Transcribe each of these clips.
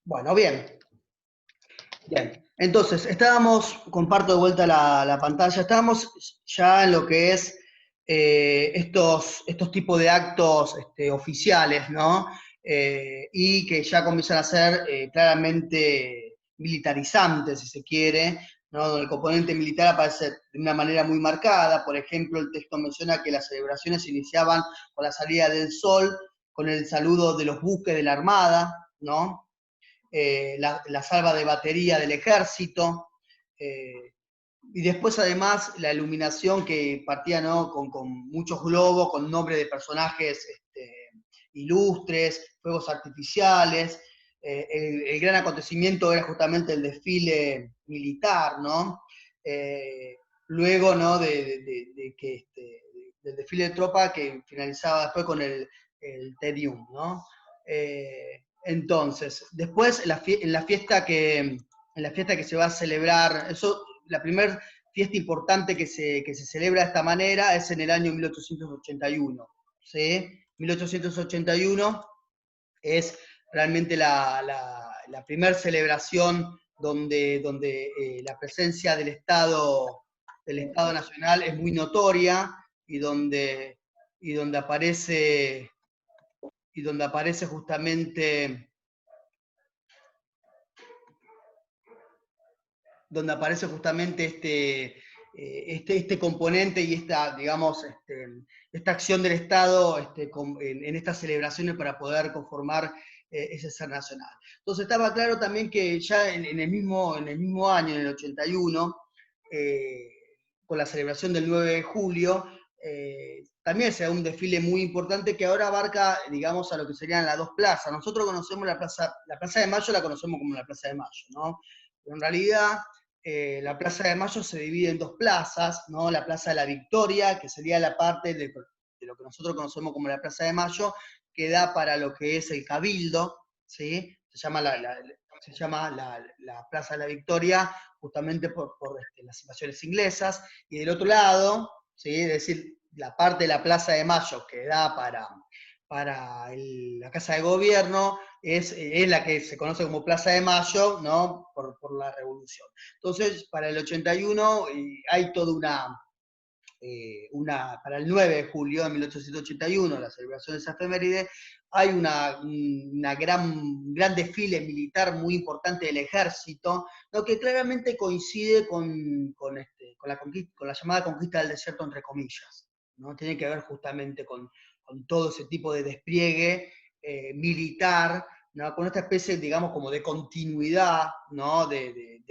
Bueno, bien. Bien. Entonces, comparto de vuelta la pantalla, estábamos ya en lo que es estos tipos de actos oficiales, ¿no? Y que ya comienzan a ser claramente militarizantes, si se quiere, ¿no? Donde el componente militar aparece de una manera muy marcada. Por ejemplo, el texto menciona que las celebraciones se iniciaban con la salida del sol, con el saludo de los buques de la Armada, ¿no? La salva de batería del ejército, y después además la iluminación que partía, ¿no? con muchos globos, con nombres de personajes ilustres, fuegos artificiales. El gran acontecimiento era justamente el desfile militar, ¿no? Luego, ¿no? Del desfile de tropa que finalizaba después con el Te Deum, ¿no? Entonces, después en la fiesta que se va a celebrar, la primera fiesta importante que se celebra de esta manera es en el año 1881. ¿Sí? 1881 es realmente la primera celebración donde la presencia del Estado Nacional es muy notoria y donde aparece justamente este componente y digamos, esta acción del Estado en estas celebraciones para poder conformar ese ser nacional. Entonces estaba claro también que ya en el mismo año, en el 81, con la celebración del 9 de julio, también se da un desfile muy importante que ahora abarca, digamos, a lo que serían las dos plazas. Nosotros conocemos la Plaza de Mayo, la conocemos como la Plaza de Mayo, ¿no? Pero en realidad la Plaza de Mayo se divide en dos plazas, ¿no? La Plaza de la Victoria, que sería la parte de lo que nosotros conocemos como la Plaza de Mayo, que da para lo que es el Cabildo, ¿sí? Se llama la Plaza de la Victoria justamente por las invasiones inglesas, y del otro lado, ¿sí? Es decir, la parte de la Plaza de Mayo que da para la Casa de Gobierno, es la que se conoce como Plaza de Mayo, ¿no? Por la Revolución. Entonces, para el 81 hay toda para el 9 de julio de 1881, la celebración de esa efeméride, hay un gran desfile militar muy importante del ejército, lo que claramente coincide con la llamada conquista del desierto, entre comillas, ¿no? Tiene que ver justamente con todo ese tipo de despliegue militar, ¿no? Con esta especie, digamos, como de continuidad, ¿no? de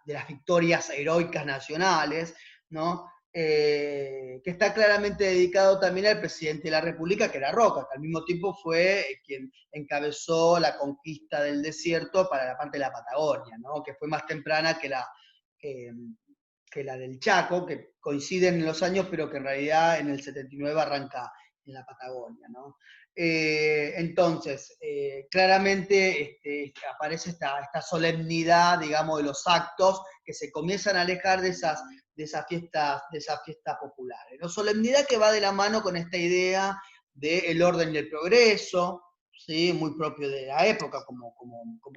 las victorias heroicas nacionales, ¿no? Que está claramente dedicado también al presidente de la República, que era Roca, que al mismo tiempo fue quien encabezó la conquista del desierto para la parte de la Patagonia, ¿no? Que fue más temprana que la del Chaco, que coinciden en los años, pero que en realidad en el 79 arranca en la Patagonia, ¿no? Entonces, claramente aparece esta solemnidad, digamos, de los actos que se comienzan a alejar de esas fiestas populares, ¿no? Solemnidad que va de la mano con esta idea del orden y el progreso, ¿sí? Muy propio de la época como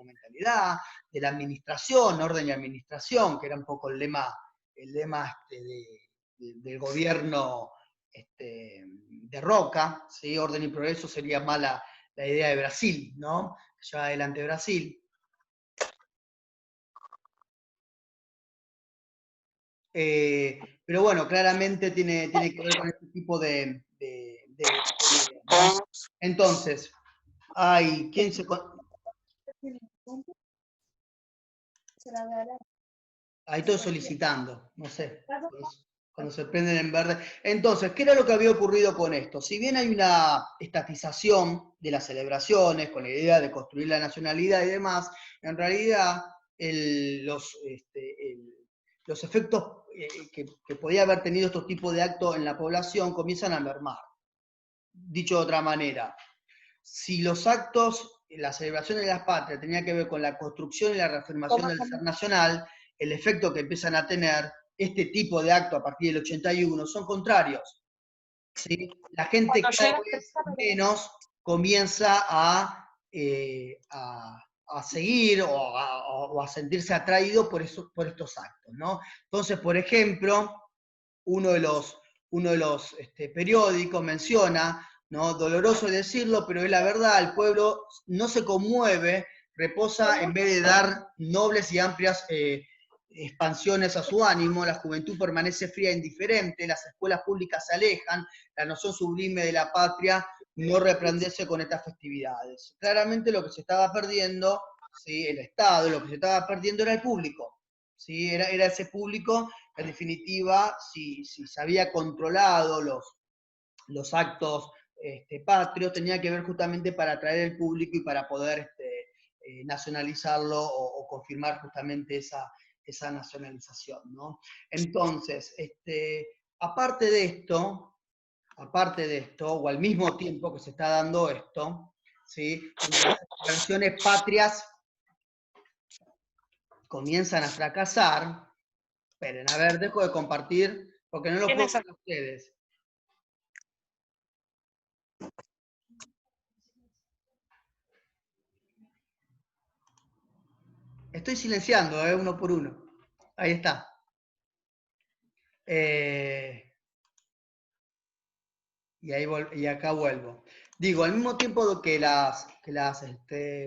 mentalidad, de la administración, orden y administración, que era un poco el lema del gobierno de Roca, ¿sí? Orden y progreso sería más la idea de Brasil, ¿no? Que lleva adelante Brasil. Pero bueno, claramente tiene que ver con este tipo de ¿no? Entonces, ¿quién se... Ahí estoy solicitando, no sé, cuando se prenden en verde. Entonces, ¿qué era lo que había ocurrido con esto? Si bien hay una estatización de las celebraciones, con la idea de construir la nacionalidad y demás, en realidad los efectos que podía haber tenido estos tipos de actos en la población comienzan a mermar. Dicho de otra manera, si los actos, la celebración de las patrias tenía que ver con la construcción y la reafirmación del ser nacional, el efecto que empiezan a tener este tipo de actos a partir del 81 son contrarios. ¿Sí? La gente cada vez menos comienza a a seguir o a sentirse atraído por estos actos, ¿no? Entonces, por ejemplo, uno de los periódicos menciona, ¿no? Doloroso decirlo, pero es la verdad, el pueblo no se conmueve, reposa en vez de dar nobles y amplias expansiones a su ánimo, la juventud permanece fría e indiferente, las escuelas públicas se alejan, la noción sublime de la patria no resplandece con estas festividades. Claramente lo que se estaba perdiendo, ¿sí? El Estado, lo que se estaba perdiendo era el público, ¿sí? Era ese público, en definitiva, si se había controlado los actos patrios, tenía que ver justamente para atraer el público y para poder nacionalizarlo o confirmar justamente esa nacionalización, ¿no? Entonces, aparte de esto, o al mismo tiempo que se está dando esto, ¿sí? Las celebraciones patrias comienzan a fracasar. Esperen, a ver, dejo de compartir porque no lo puedo ver a ustedes. Estoy silenciando, uno por uno. Ahí está. Y acá vuelvo. Digo, al mismo tiempo que las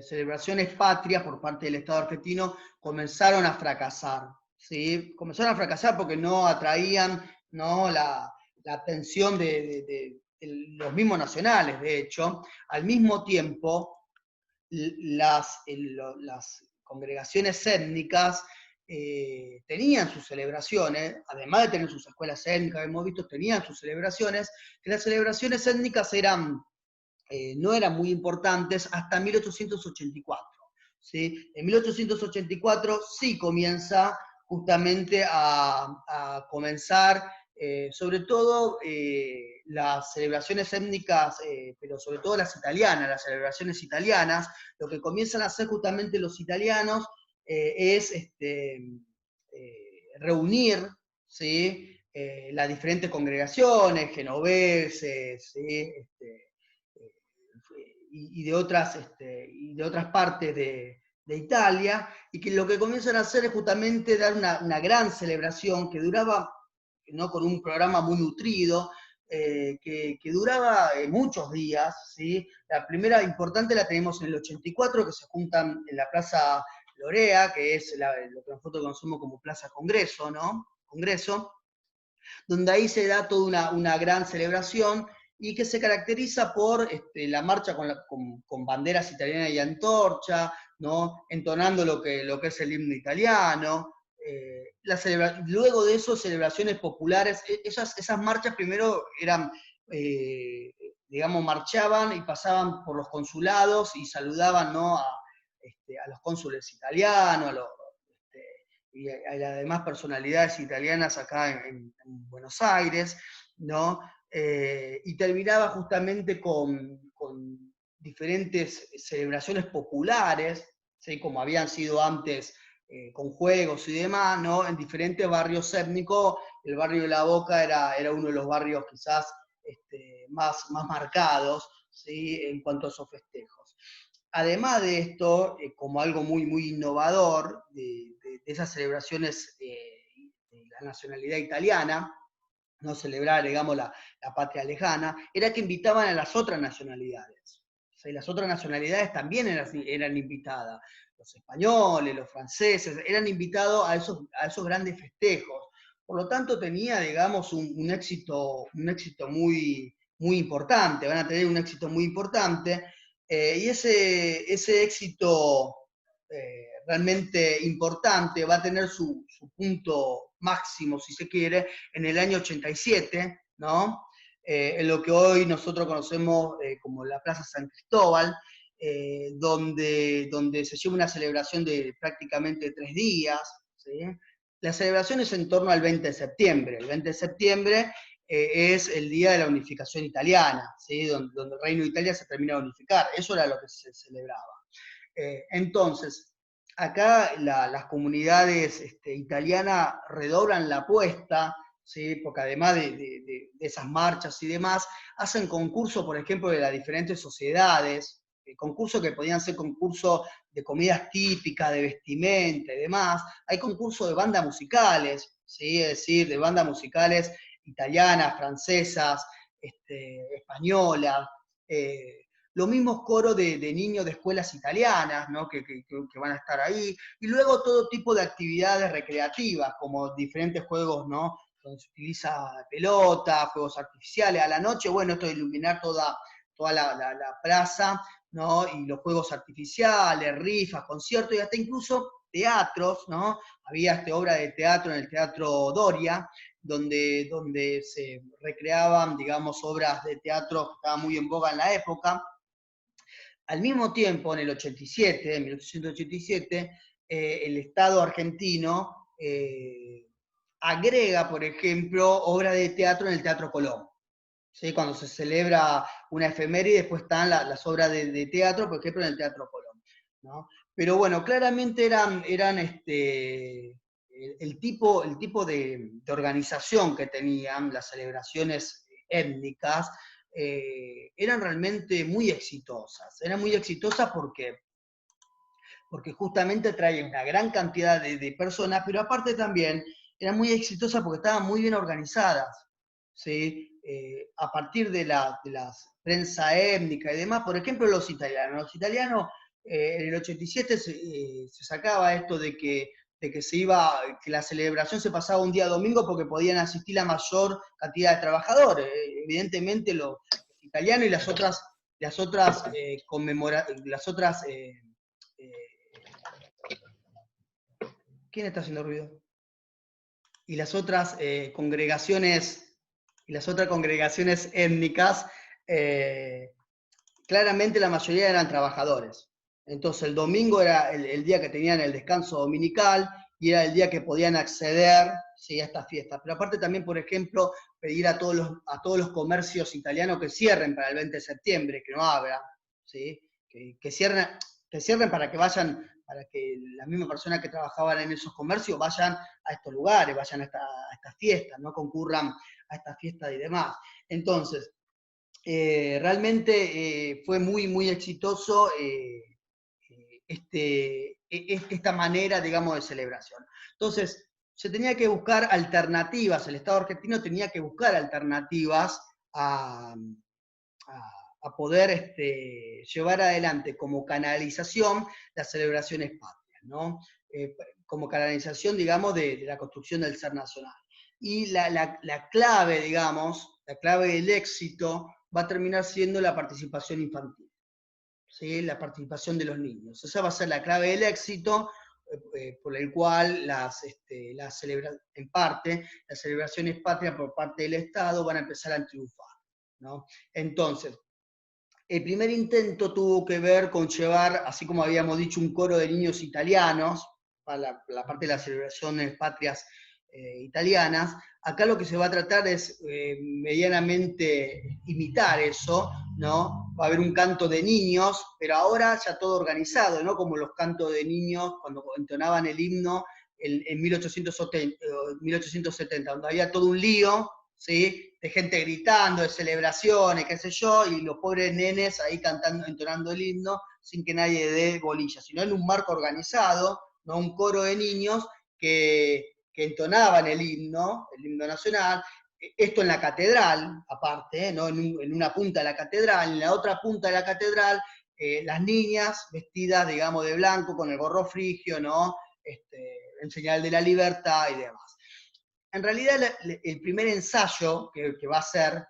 celebraciones patrias por parte del Estado argentino comenzaron a fracasar, ¿sí? Comenzaron a fracasar porque no atraían, ¿no?, la atención de los mismos nacionales, de hecho. Al mismo tiempo, las congregaciones étnicas tenían sus celebraciones, además de tener sus escuelas étnicas, hemos visto, tenían sus celebraciones, que las celebraciones étnicas no eran muy importantes hasta 1884. ¿Sí? En 1884 sí comienza justamente a comenzar, sobre todo las celebraciones étnicas, pero sobre todo las italianas, las celebraciones italianas. Lo que comienzan a hacer justamente los italianos es reunir, ¿sí?, las diferentes congregaciones, genoveses, ¿sí?, y de otras partes de Italia, y que lo que comienzan a hacer es justamente dar una gran celebración que duraba, ¿no?, con un programa muy nutrido, que duraba muchos días, ¿sí? La primera importante la tenemos en el 84, que se juntan en la Plaza Lorea, que es lo que nosotros conocemos como Plaza Congreso, ¿no? Congreso, donde ahí se da toda una gran celebración y que se caracteriza por la marcha con banderas italianas y antorcha, ¿no?, entonando lo que es el himno italiano. Luego de eso, celebraciones populares. Esas marchas primero eran, digamos, marchaban y pasaban por los consulados y saludaban, ¿no?, a los cónsules italianos, y a las demás personalidades italianas acá en Buenos Aires, ¿no? Y terminaba justamente con diferentes celebraciones populares, ¿sí?, como habían sido antes, con juegos y demás, ¿no?, en diferentes barrios étnicos. El barrio de La Boca era uno de los barrios quizás más marcados, ¿sí?, en cuanto a esos festejos. Además de esto, como algo muy, muy innovador de esas celebraciones de la nacionalidad italiana, no celebrar, digamos, la patria lejana, era que invitaban a las otras nacionalidades. O sea, las otras nacionalidades también eran invitadas. Los españoles, los franceses, eran invitados a esos grandes festejos. Por lo tanto, tenía, digamos, un éxito muy, muy importante. Van a tener un éxito muy importante. Y ese éxito realmente importante va a tener su punto máximo, si se quiere, en el año 87, ¿no? En lo que hoy nosotros conocemos como la Plaza San Cristóbal, donde se lleva una celebración de prácticamente 3 días, ¿sí? La celebración es en torno al 20 de septiembre. El 20 de septiembre es el día de la unificación italiana, ¿sí?, donde el Reino de Italia se termina de unificar. Eso era lo que se celebraba. Entonces, acá las comunidades italianas redoblan la apuesta, ¿sí?, porque además de esas marchas y demás, hacen concursos, por ejemplo, de las diferentes sociedades concursos que podían ser concursos de comidas típicas, de vestimenta y demás, hay concursos de bandas musicales, ¿sí? Es decir, de bandas musicales italianas, francesas, españolas, los mismos coros de niños de escuelas italianas, ¿no? que van a estar ahí, y luego todo tipo de actividades recreativas, como diferentes juegos, ¿no? Donde se utiliza pelota, fuegos artificiales, a la noche, bueno, esto de iluminar toda la plaza, ¿no? Y los juegos artificiales, rifas, conciertos, y hasta incluso teatros, ¿no? Había obra de teatro en el Teatro Doria, donde se recreaban, digamos, obras de teatro que estaban muy en boga en la época. Al mismo tiempo, en el 87, en 1887, el Estado argentino agrega, por ejemplo, obras de teatro en el Teatro Colón. ¿Sí? Cuando se celebra una efeméride, después están las obras de teatro, por ejemplo, en el Teatro Colón, ¿no? Pero bueno, claramente eran el tipo de organización que tenían las celebraciones étnicas, eran realmente muy exitosas. Eran muy exitosas porque justamente traían una gran cantidad de personas, pero aparte también eran muy exitosas porque estaban muy bien organizadas, ¿sí? A partir de las prensa étnica y demás, por ejemplo, los italianos. Los italianos en el 87 se sacaba esto que la celebración se pasaba un día domingo porque podían asistir la mayor cantidad de trabajadores. Evidentemente los italianos y las otras eh, ¿quién está haciendo ruido? Y las otras congregaciones étnicas, claramente la mayoría eran trabajadores. Entonces el domingo era el día que tenían el descanso dominical y era el día que podían acceder, ¿sí? A estas fiestas. Pero aparte también, por ejemplo, pedir a todos los comercios italianos que cierren para el 20 de septiembre, que no abran, ¿sí? Que cierren para que vayan, para que las mismas personas que trabajaban en esos comercios vayan a estos lugares, vayan a estas fiestas, no concurran a estas fiestas y demás. Entonces, realmente fue muy, muy exitoso esta manera, digamos, de celebración. Entonces, se tenía que buscar alternativas, el Estado argentino tenía que buscar alternativas a poder llevar adelante como canalización las celebraciones patrias, ¿no? Como canalización, digamos, de la construcción del ser nacional. Y la clave, digamos, la clave del éxito va a terminar siendo la participación infantil, ¿sí? La participación de los niños. Esa va a ser la clave del éxito, por el cual en parte, las celebraciones patrias por parte del Estado van a empezar a triunfar, ¿no? Entonces, el primer intento tuvo que ver con llevar, así como habíamos dicho, un coro de niños italianos, para la parte de las celebraciones patrias italianas. Acá lo que se va a tratar es medianamente imitar eso, ¿no? Va a haber un canto de niños, pero ahora ya todo organizado, ¿no? Como los cantos de niños cuando entonaban el himno en 1870, donde había todo un lío, ¿sí? De gente gritando, de celebraciones, qué sé yo, y los pobres nenes ahí cantando, entonando el himno, sin que nadie dé bolilla, sino en un marco organizado, ¿no? Un coro de niños que entonaban el himno nacional, esto en la catedral, aparte, ¿no? En una punta de la catedral, en la otra punta de la catedral, las niñas vestidas, digamos, de blanco, con el gorro frigio, ¿no? En señal de la libertad y demás. En realidad, el primer ensayo que va a ser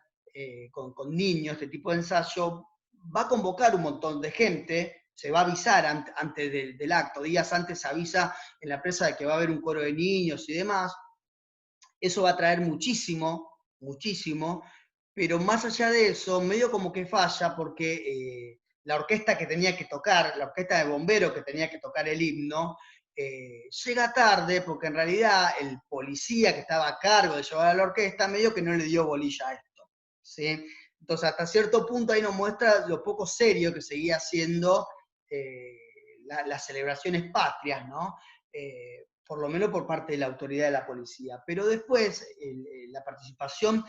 con niños, este tipo de ensayo, va a convocar un montón de gente, se va a avisar antes del acto, días antes se avisa en la prensa de que va a haber un coro de niños y demás. Eso va a traer muchísimo, muchísimo, pero más allá de eso, medio como que falla porque la orquesta que tenía que tocar, la orquesta de bomberos que tenía que tocar el himno, llega tarde porque en realidad el policía que estaba a cargo de llevar a la orquesta medio que no le dio bolilla a esto, ¿sí? Entonces hasta cierto punto ahí nos muestra lo poco serio que seguía siendo las celebraciones patrias, ¿no? Por lo menos por parte de la autoridad de la policía. Pero después la participación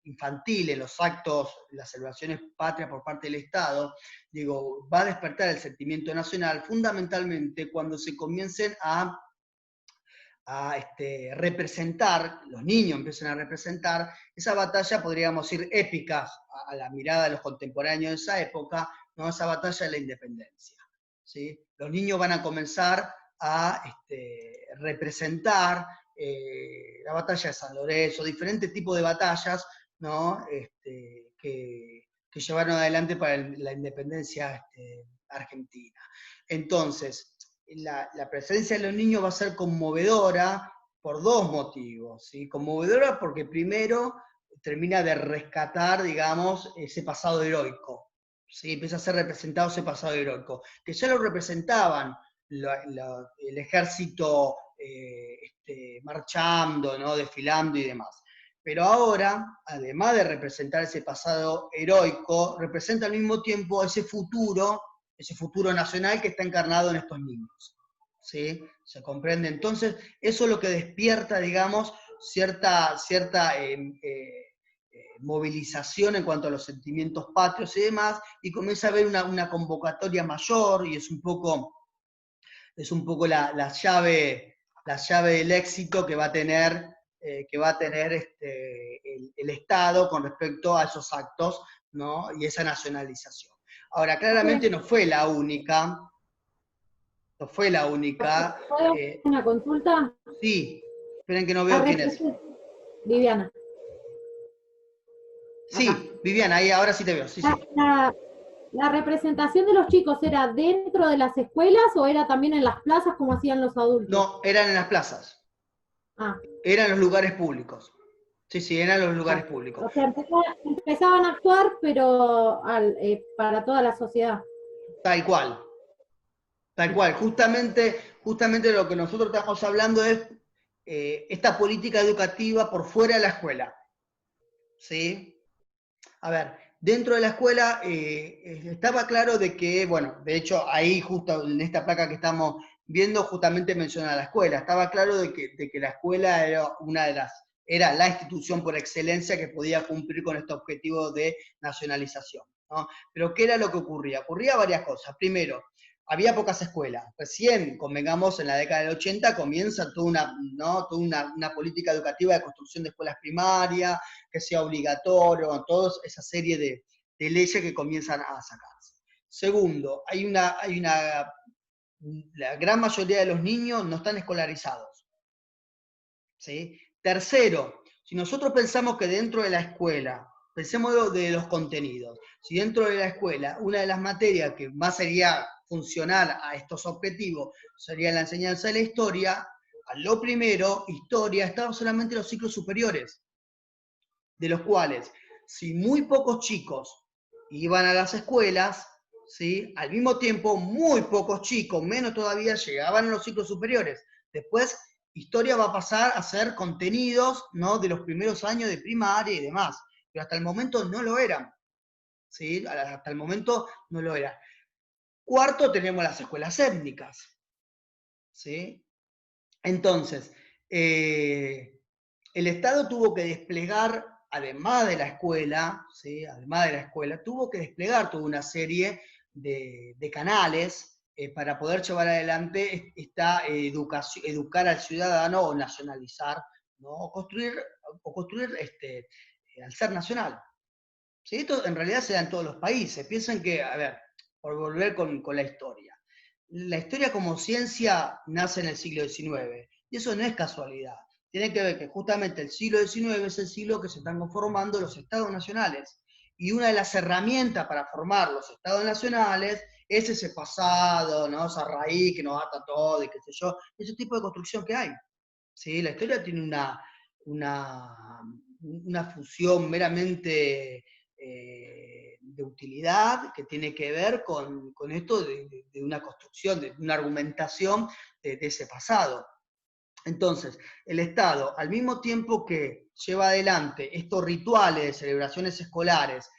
infantiles, los actos, las celebraciones patrias por parte del Estado, digo, va a despertar el sentimiento nacional fundamentalmente cuando se comiencen a representar, los niños empiezan a representar esa batalla, podríamos decir, épica a la mirada de los contemporáneos de esa época, ¿no? Esa batalla de la independencia. ¿Sí? Los niños van a comenzar a representar la batalla de San Lorenzo, diferentes tipos de batallas, ¿no? Que llevaron adelante para la independencia argentina. Entonces, la presencia de los niños va a ser conmovedora por dos motivos, ¿sí? Conmovedora porque primero termina de rescatar, digamos, ese pasado heroico, ¿sí? Empieza a ser representado ese pasado heroico, que ya lo representaban el ejército marchando, ¿no? Desfilando y demás. Pero ahora, además de representar ese pasado heroico, representa al mismo tiempo ese futuro nacional que está encarnado en estos niños. ¿Sí? ¿Se comprende? Entonces, eso es lo que despierta, digamos, cierta movilización en cuanto a los sentimientos patrios y demás, y comienza a haber una convocatoria mayor, y es un poco la llave del éxito que va a tener, el Estado con respecto a esos actos, ¿no? Y esa nacionalización. Ahora, claramente no fue la única. No fue la única. ¿Puedo una consulta? Sí, esperen que no veo quién es. Viviana. Sí, Acá. Viviana, ahí ahora sí te veo. Sí, sí. ¿La representación de los chicos era dentro de las escuelas o era también en las plazas como hacían los adultos? No, eran en las plazas. Eran los lugares públicos. Sí, eran los lugares públicos. O sea, empezaban a actuar, pero para toda la sociedad. Tal cual. Tal cual. Justamente lo que nosotros estamos hablando es esta política educativa por fuera de la escuela. ¿Sí? A ver, dentro de la escuela estaba claro de que, bueno, de hecho ahí justo en esta placa que estamos viendo justamente menciona la escuela. Estaba claro de que la escuela era la institución por excelencia que podía cumplir con este objetivo de nacionalización, ¿no? Pero ¿qué era lo que ocurría? Ocurría varias cosas. Primero, había pocas escuelas. Recién, convengamos, en la década del 80 comienza toda una política educativa de construcción de escuelas primarias, que sea obligatorio, toda esa serie de leyes que comienzan a sacarse. Segundo, la gran mayoría de los niños no están escolarizados. ¿Sí? Tercero, si nosotros pensamos que dentro de la escuela, pensemos de los contenidos, si dentro de la escuela una de las materias que más sería funcional a estos objetivos sería la enseñanza de la historia, a lo primero, historia, estaban solamente los ciclos superiores, de los cuales, si muy pocos chicos iban a las escuelas, ¿sí? Al mismo tiempo, muy pocos chicos, menos todavía, llegaban a los ciclos superiores. Después, historia va a pasar a ser contenidos, ¿no? De los primeros años de primaria y demás, pero hasta el momento no lo eran. ¿Sí? Hasta el momento no lo era. Cuarto, tenemos las escuelas étnicas. ¿Sí? Entonces, el Estado tuvo que desplegar, además de la escuela, ¿sí? Además de la escuela, tuvo que desplegar toda una serie de canales para poder llevar adelante esta educación, educar al ciudadano o nacionalizar, ¿no? O construir al ser nacional. ¿Sí? Esto en realidad se da en todos los países. Piensen que, a ver, por volver con la historia. La historia como ciencia nace en el siglo XIX, y eso no es casualidad. Tiene que ver que justamente el siglo XIX es el siglo que se están conformando los estados nacionales. Y una de las herramientas para formar los estados nacionales es ese pasado, ¿no? Esa raíz que nos ata todo y qué sé yo, ese tipo de construcción que hay. ¿Sí? La historia tiene una fusión meramente de utilidad que tiene que ver con esto de una construcción, de una argumentación de ese pasado. Entonces, el Estado, al mismo tiempo que lleva adelante estos rituales de celebraciones escolares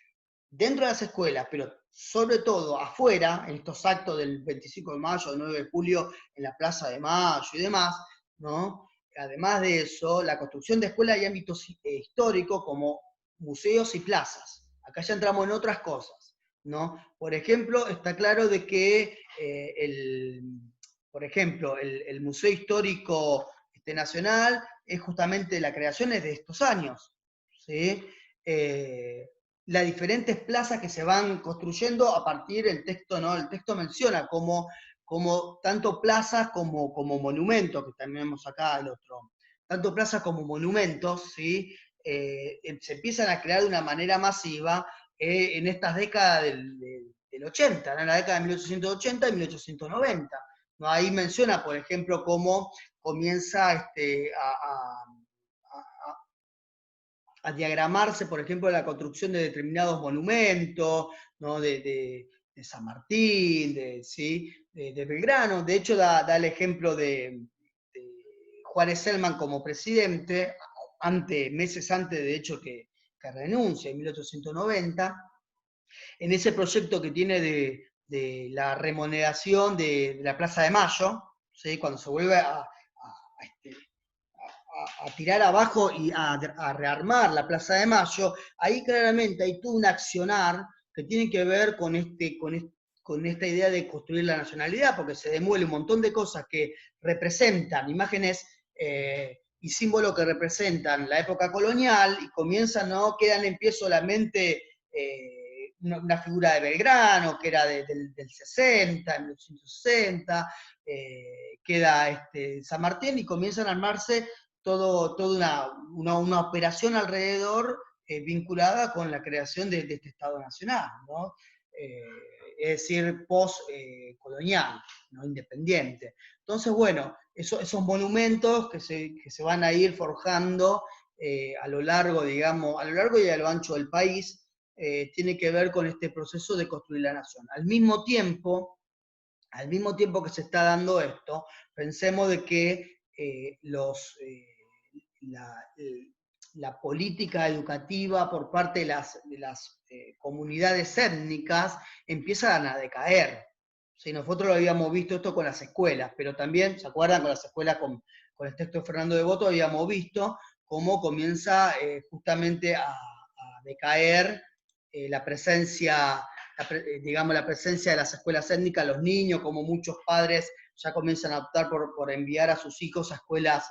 dentro de las escuelas, pero sobre todo afuera, en estos actos del 25 de mayo, del 9 de julio, en la Plaza de Mayo y demás, ¿no? además de eso, la construcción de escuelas y ámbitos históricos como museos y plazas. Acá ya entramos en otras cosas, ¿no? Por ejemplo, está claro de que por ejemplo, el Museo Histórico Nacional es justamente la creación es de estos años, ¿sí? Las diferentes plazas que se van construyendo a partir del texto, ¿no? El texto menciona como tanto plazas como monumentos, que también vemos acá el otro, tanto plazas como monumentos, ¿sí? Se empiezan a crear de una manera masiva en estas décadas del 80, ¿no? En la década de 1880 y 1890. ¿No? Ahí menciona, por ejemplo, cómo comienza a diagramarse, por ejemplo, la construcción de determinados monumentos, ¿no? de San Martín, ¿sí? de Belgrano. De hecho, da el ejemplo de Juárez Celman como presidente, meses antes, de hecho, que renuncia en 1890, en ese proyecto que tiene de la remuneración de la Plaza de Mayo, ¿sí? Cuando se vuelve a tirar abajo y a rearmar la Plaza de Mayo, ahí claramente hay todo un accionar que tiene que ver con esta idea de construir la nacionalidad, porque se demuele un montón de cosas que representan imágenes y símbolos que representan la época colonial y comienzan, ¿no? Quedan en pie solamente una figura de Belgrano, que era del 60, 1860, queda San Martín y comienzan a armarse toda una operación alrededor vinculada con la creación de este Estado Nacional, ¿no? Es decir, post-colonial, ¿no? Independiente. Entonces, bueno, esos monumentos que se van a ir forjando a lo largo, digamos, a lo largo y a lo ancho del país, tiene que ver con este proceso de construir la nación. Al mismo tiempo que se está dando esto, pensemos de que la política educativa por parte de las comunidades étnicas empiezan a decaer. ¿Sí? Nosotros lo habíamos visto esto con las escuelas, pero también, ¿se acuerdan? Con las escuelas, con el texto de Fernando Devoto, habíamos visto cómo comienza justamente a decaer la presencia, digamos, la presencia de las escuelas étnicas, los niños, como muchos padres ya comienzan a optar por enviar a sus hijos a escuelas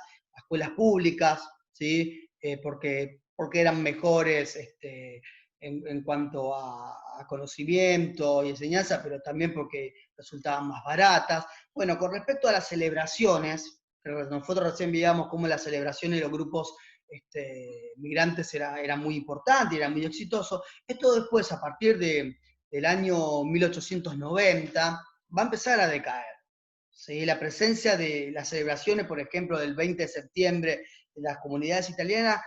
públicas, ¿sí? Porque eran mejores en cuanto a conocimiento y enseñanza, pero también porque resultaban más baratas. Bueno, con respecto a las celebraciones, nosotros recién veíamos cómo las celebraciones de los grupos migrantes era muy importante, era muy exitoso. Esto después, a partir del año 1890, va a empezar a decaer. ¿Sí? La presencia de las celebraciones, por ejemplo, del 20 de septiembre de las comunidades italianas,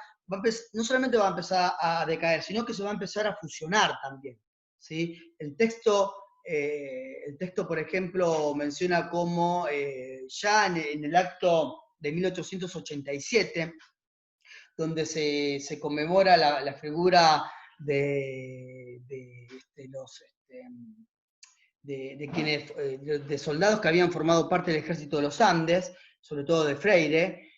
no solamente va a empezar a decaer, sino que se va a empezar a fusionar también. ¿Sí? El texto, por ejemplo, menciona cómo ya en el acto de 1887, donde se conmemora la figura de los quienes, de soldados que habían formado parte del ejército de los Andes, sobre todo de Freire,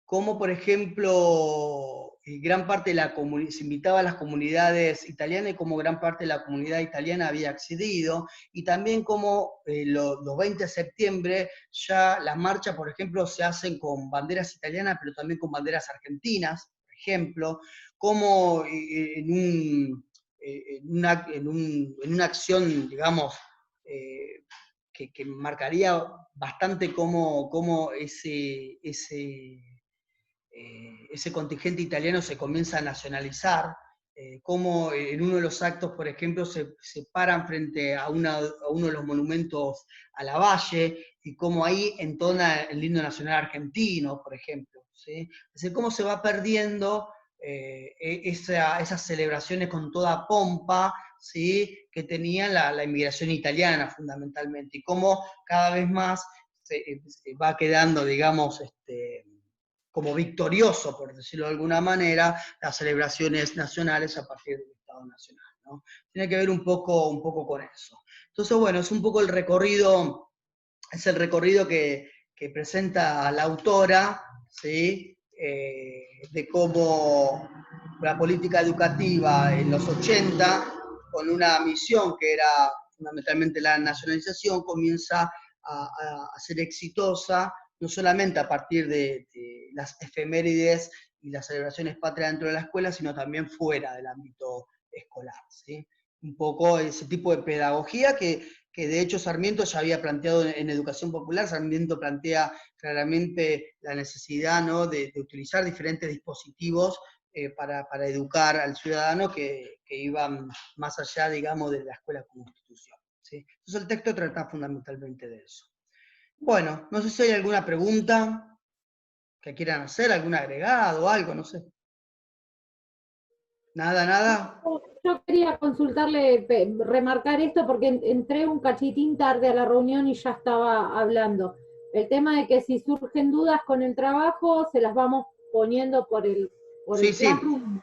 como por ejemplo gran parte de se invitaba a las comunidades italianas y como gran parte de la comunidad italiana había accedido, y también como los 20 de septiembre ya las marchas, por ejemplo, se hacen con banderas italianas, pero también con banderas argentinas, por ejemplo, como en una acción, digamos, que marcaría bastante cómo ese contingente italiano se comienza a nacionalizar, cómo en uno de los actos, por ejemplo, se paran frente a uno de los monumentos a Lavalle, y cómo ahí entona el himno nacional argentino, por ejemplo. ¿Sí? Es decir, cómo se va perdiendo esas celebraciones con toda pompa, ¿sí? Que tenía la inmigración italiana fundamentalmente, y cómo cada vez más se va quedando, digamos, como victorioso, por decirlo de alguna manera, las celebraciones nacionales a partir del Estado Nacional, ¿no? Tiene que ver un poco con eso. Entonces, bueno, es un poco el recorrido, es el recorrido que que presenta la autora, ¿sí? De cómo la política educativa en los 80, con una misión que era fundamentalmente la nacionalización, comienza a ser exitosa, no solamente a partir de las efemérides y las celebraciones patrias dentro de la escuela, sino también fuera del ámbito escolar, ¿sí? Un poco ese tipo de pedagogía que de hecho Sarmiento ya había planteado en educación popular. Sarmiento plantea claramente la necesidad, ¿no?, de utilizar diferentes dispositivos para educar al ciudadano que iban más allá, digamos, de la escuela como institución, ¿sí? Entonces el texto trata fundamentalmente de eso. Bueno, no sé si hay alguna pregunta que quieran hacer, algún agregado, algo, no sé. Nada, nada. Yo quería consultarle, remarcar esto porque entré un cachitín tarde a la reunión y ya estaba hablando. El tema de que si surgen dudas con el trabajo, se las vamos poniendo por el Sí, sí. Classroom.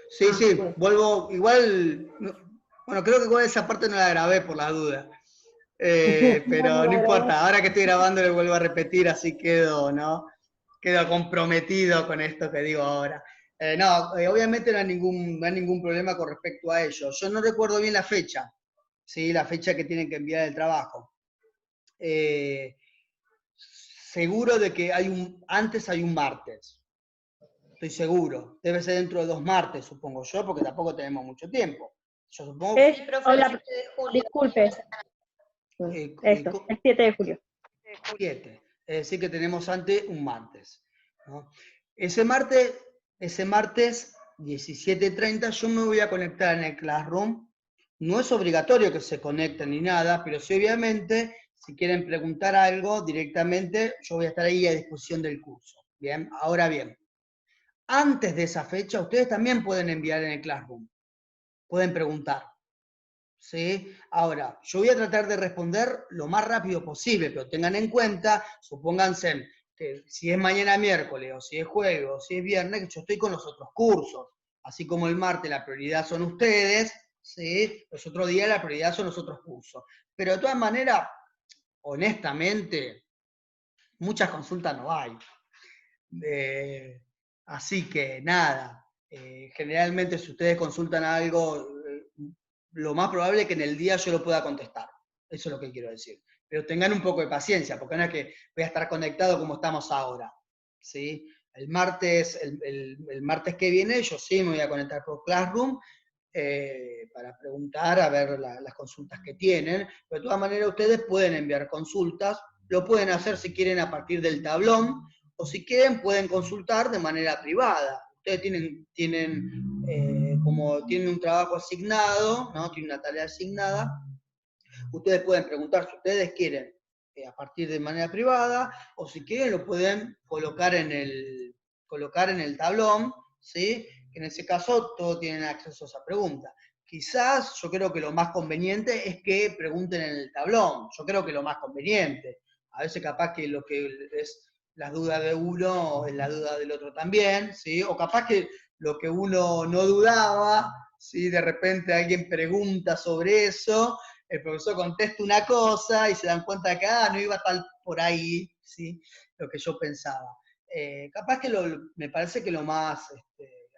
Sí, sí, Bueno. vuelvo, igual, bueno, creo que con esa parte no la grabé por la duda, pero no importa, ahora que estoy grabando le vuelvo a repetir, así quedo, ¿no? Quedo comprometido con esto que digo ahora. No, obviamente no hay ningún problema con respecto a ello. Yo no recuerdo bien la fecha, ¿sí? La fecha que tienen que enviar el trabajo. Seguro de que antes hay un martes. Estoy seguro. Debe ser dentro de 2 martes, supongo yo, porque tampoco tenemos mucho tiempo. Yo supongo es, hola, disculpe, el 7 de julio. 7. Es decir, que tenemos antes un martes, ¿no? Ese martes 17:30, yo me voy a conectar en el Classroom. No es obligatorio que se conecten ni nada, pero sí, obviamente, si quieren preguntar algo directamente, yo voy a estar ahí a disposición del curso. Bien, ahora bien, antes de esa fecha, ustedes también pueden enviar en el Classroom. Pueden preguntar, ¿sí? Ahora, yo voy a tratar de responder lo más rápido posible, pero tengan en cuenta, supónganse que si es mañana miércoles, o si es jueves, o si es viernes, que yo estoy con los otros cursos. Así como el martes la prioridad son ustedes, ¿sí? Los otros días la prioridad son los otros cursos. Pero de todas maneras, honestamente, muchas consultas no hay. Así que nada, generalmente si ustedes consultan algo, lo más probable es que en el día yo lo pueda contestar. Eso es lo que quiero decir. Pero tengan un poco de paciencia, porque no es que voy a estar conectado como estamos ahora, ¿sí? El martes que viene yo sí me voy a conectar por Classroom para preguntar, a ver las consultas que tienen. Pero de todas maneras ustedes pueden enviar consultas, lo pueden hacer si quieren a partir del tablón, o si quieren pueden consultar de manera privada. Ustedes como tienen un trabajo asignado, ¿no? Tienen una tarea asignada, ustedes pueden preguntar si ustedes quieren a partir de manera privada, o si quieren lo pueden colocar en el tablón, ¿sí? En ese caso todos tienen acceso a esa pregunta. Quizás yo creo que lo más conveniente es que pregunten en el tablón, yo creo que lo más conveniente. A veces capaz que lo que es la duda de uno es la duda del otro también, ¿sí? O capaz que lo que uno no dudaba, ¿sí? De repente alguien pregunta sobre eso, el profesor contesta una cosa y se dan cuenta que no iba tal por ahí, ¿sí? Lo que yo pensaba. Capaz que me parece que lo más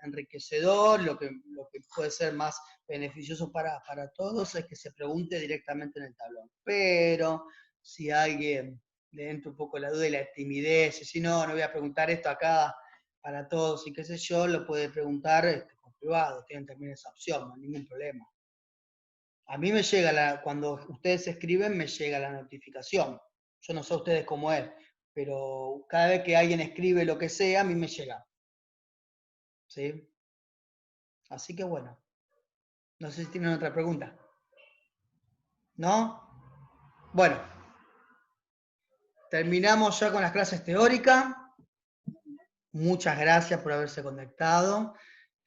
enriquecedor, lo que puede ser más beneficioso para todos es que se pregunte directamente en el tablón. Pero si alguien le entra un poco la duda y la timidez, y si no voy a preguntar esto acá para todos y qué sé yo, lo puede preguntar por privado, tienen también esa opción, no hay ningún problema. A mí me llega, cuando ustedes escriben, me llega la notificación. Yo no sé ustedes cómo es, pero cada vez que alguien escribe lo que sea, a mí me llega. ¿Sí? Así que bueno. No sé si tienen otra pregunta. ¿No? Bueno. Terminamos ya con las clases teóricas. Muchas gracias por haberse conectado.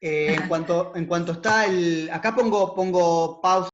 En cuanto está acá pongo pausa.